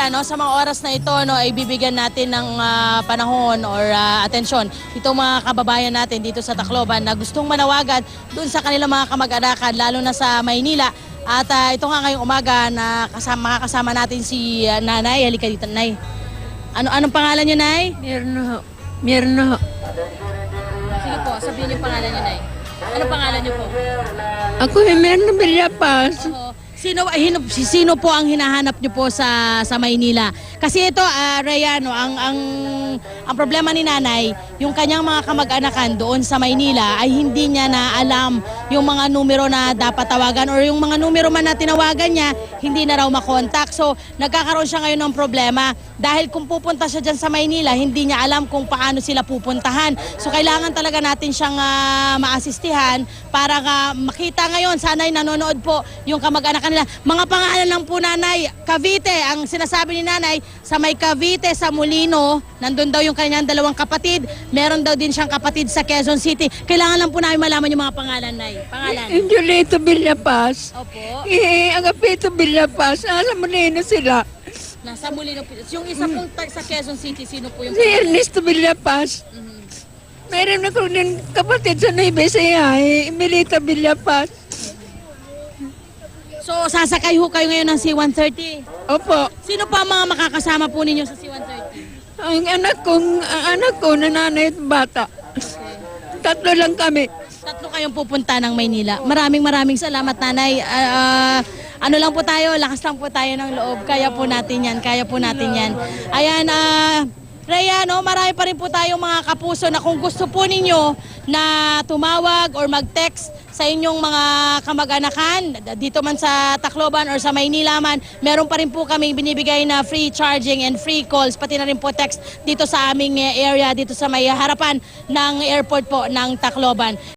no, sa mga oras na ito, no, ay bibigyan natin ng panahon or atensyon itong mga kababayan natin dito sa Tacloban na gustong manawagan doon sa kanilang mga kamag-anakan, lalo na sa Maynila. At ito nga ngayong umaga na makakasama natin si Nanay. Halika dito, Nay. Anong pangalan niyo, Nay? Mirna. Mirna. Sige po, sabihin niyo pangalan niyo, Nay. Ano pangalan niyo po? Ako yung Mirna Villapas. Sino po ang hinahanap niyo po sa Maynila? Kasi ito, Rhea, no, ang problema ni Nanay, yung kanyang mga kamag-anakan doon sa Maynila ay hindi niya na alam yung mga numero na dapat tawagan or yung mga numero man na tinawagan niya, hindi na raw makontak. So, nagkakaroon siya ngayon ng problema dahil kung pupunta siya dyan sa Maynila, hindi niya alam kung paano sila pupuntahan. So, kailangan talaga natin siyang maasistihan para makita ngayon, sana'y nanonood po yung kamag-anakan nila. Mga pangalan lang po, Nanay. Cavite, ang sinasabi ni Nanay, sa may Cavite, sa Molino, nandun daw yung kanyang dalawang kapatid. Meron daw din siyang kapatid sa Quezon City. Kailangan lang po namin malaman yung mga pangalan, Nay. Pangalan? Julito Villapas. Opo. Agapito Villapas. Alam mo na sila. Nasa Molino. Yung isa pong sa Quezon City, sino po yung Si Ernesto Villapas. Meron ako din kapatid sa Nueva Ecija, Emilita Villapas. So, sasakay ho kayo ngayon ng C-130. Opo. Sino pa ang mga makakasama po ninyo sa C-130? Ang anak ko na nanay at bata. Tatlo lang kami. Tatlo kayong pupunta ng Maynila. Maraming salamat, Nanay. Ano lang po tayo, lakas lang po tayo ng loob. Kaya po natin yan, kaya po natin yan. Ayan, Rhea, no, marami pa rin po tayong mga kapuso na kung gusto po ninyo na tumawag or mag-text sa inyong mga kamag-anakan, dito man sa Tacloban or sa Maynila man, meron pa rin po kaming binibigay na free charging and free calls, pati na rin po text dito sa aming area, dito sa may harapan ng airport po ng Tacloban.